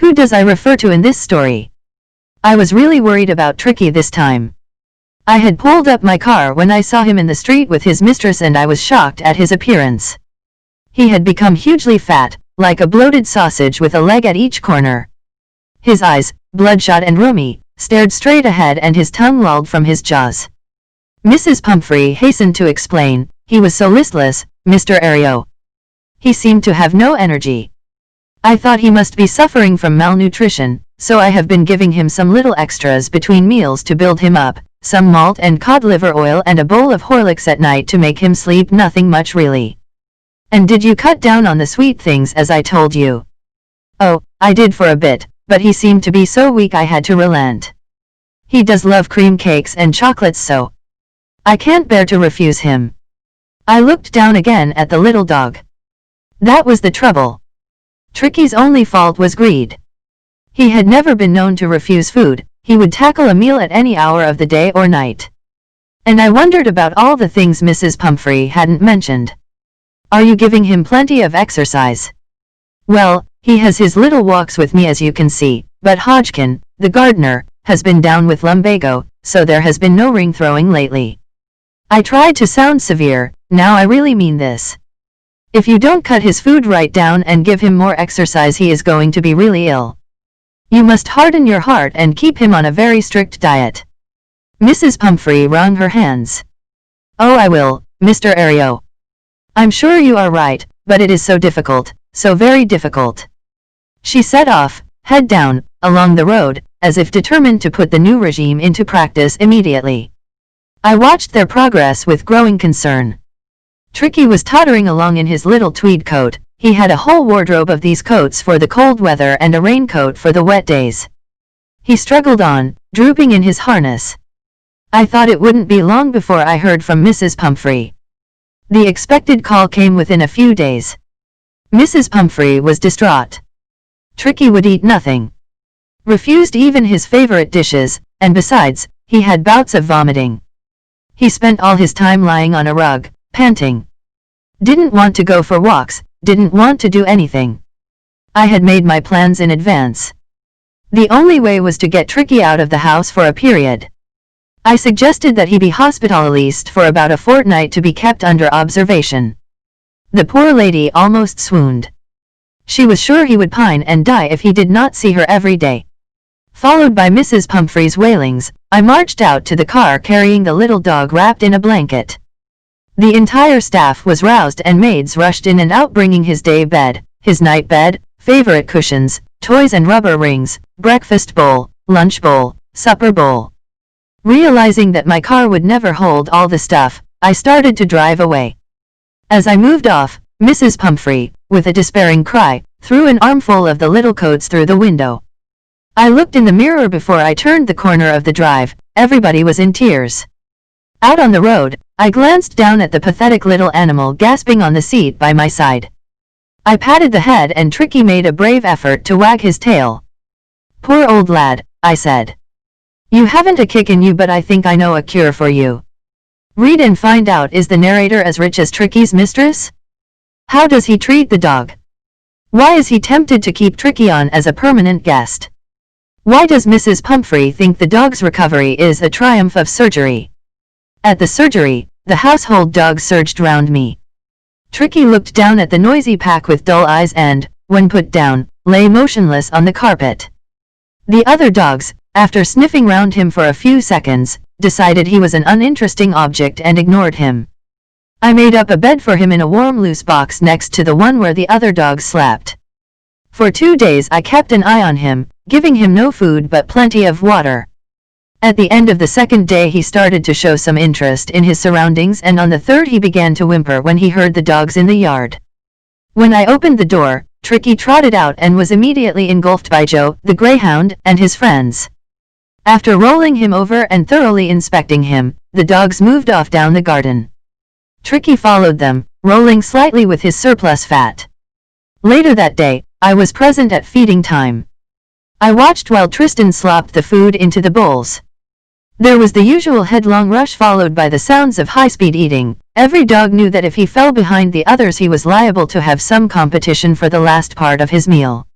Who does I refer to in this story? I was really worried about Tricki this time. I had pulled up my car when I saw him in the street with his mistress, and I was shocked at his appearance. He had become hugely fat, like a bloated sausage with a leg at each corner. His eyes, bloodshot and rheumy, stared straight ahead, and his tongue lolled from his jaws. Mrs. Pumphrey hastened to explain, he was so listless, Mr. Herriot. He seemed to have no energy. I thought he must be suffering from malnutrition, so I have been giving him some little extras between meals to build him up, some malt and cod-liver oil and a bowl of Horlicks at night to make him sleep. Nothing much really. And did you cut down on the sweet things as I told you? Oh, I did for a bit, but he seemed to be so weak I had to relent. He does love cream cakes and chocolates, so I can't bear to refuse him. I looked down again at the little dog. That was the trouble. Tricki's only fault was greed. He had never been known to refuse food. He would tackle a meal at any hour of the day or night. And I wondered about all the things Mrs. Pumphrey hadn't mentioned. Are you giving him plenty of exercise? Well, he has his little walks with me, as you can see, but Hodgkin, the gardener, has been down with lumbago, so there has been no ring throwing lately. I tried to sound severe. Now I really mean this. If you don't cut his food right down and give him more exercise, he is going to be really ill. You must harden your heart and keep him on a very strict diet. Mrs. Pumphrey wrung her hands. Oh, I will, Mr. Herriot. I'm sure you are right, but it is so difficult, so very difficult. She set off, head down, along the road, as if determined to put the new regime into practice immediately. I watched their progress with growing concern. Tricki was tottering along in his little tweed coat. He had a whole wardrobe of these coats for the cold weather and a raincoat for the wet days. He struggled on, drooping in his harness. I thought it wouldn't be long before I heard from Mrs. Pumphrey. The expected call came within a few days. Mrs. Pumphrey was distraught. Tricki would eat nothing. Refused even his favorite dishes, and besides, he had bouts of vomiting. He spent all his time lying on a rug, panting. Didn't want to go for walks, didn't want to do anything. I had made my plans in advance. The only way was to get Tricki out of the house for a period. I suggested that he be hospitalized for about a fortnight to be kept under observation. The poor lady almost swooned. She was sure he would pine and die if he did not see her every day. Followed by Mrs. Pumphrey's wailings, I marched out to the car carrying the little dog wrapped in a blanket. The entire staff was roused and maids rushed in and out bringing his day bed, his night bed, favorite cushions, toys and rubber rings, breakfast bowl, lunch bowl, supper bowl. Realizing that my car would never hold all the stuff, I started to drive away. As I moved off, Mrs. Pumphrey, with a despairing cry, threw an armful of the little coats through the window. I looked in the mirror before I turned the corner of the drive. Everybody was in tears. Out on the road, I glanced down at the pathetic little animal gasping on the seat by my side. I patted the head and Tricki made a brave effort to wag his tail. Poor old lad, I said. You haven't a kick in you, but I think I know a cure for you. Read and find out. Is the narrator as rich as Tricki's mistress? How does he treat the dog? Why is he tempted to keep Tricki on as a permanent guest? Why does Mrs. Pumphrey think the dog's recovery is a triumph of surgery? At the surgery, the household dogs surged round me. Tricki looked down at the noisy pack with dull eyes and, when put down, lay motionless on the carpet. The other dogs, after sniffing round him for a few seconds, decided he was an uninteresting object and ignored him. I made up a bed for him in a warm loose box next to the one where the other dogs slept. For 2 days I kept an eye on him, giving him no food but plenty of water. At the end of the 2nd day he started to show some interest in his surroundings, and on the 3rd he began to whimper when he heard the dogs in the yard. When I opened the door, Tricki trotted out and was immediately engulfed by Joe, the greyhound, and his friends. After rolling him over and thoroughly inspecting him, the dogs moved off down the garden. Tricki followed them, rolling slightly with his surplus fat. Later that day, I was present at feeding time. I watched while Tristan slopped the food into the bowls. There was the usual headlong rush followed by the sounds of high-speed eating. Every dog knew that if he fell behind the others he was liable to have some competition for the last part of his meal.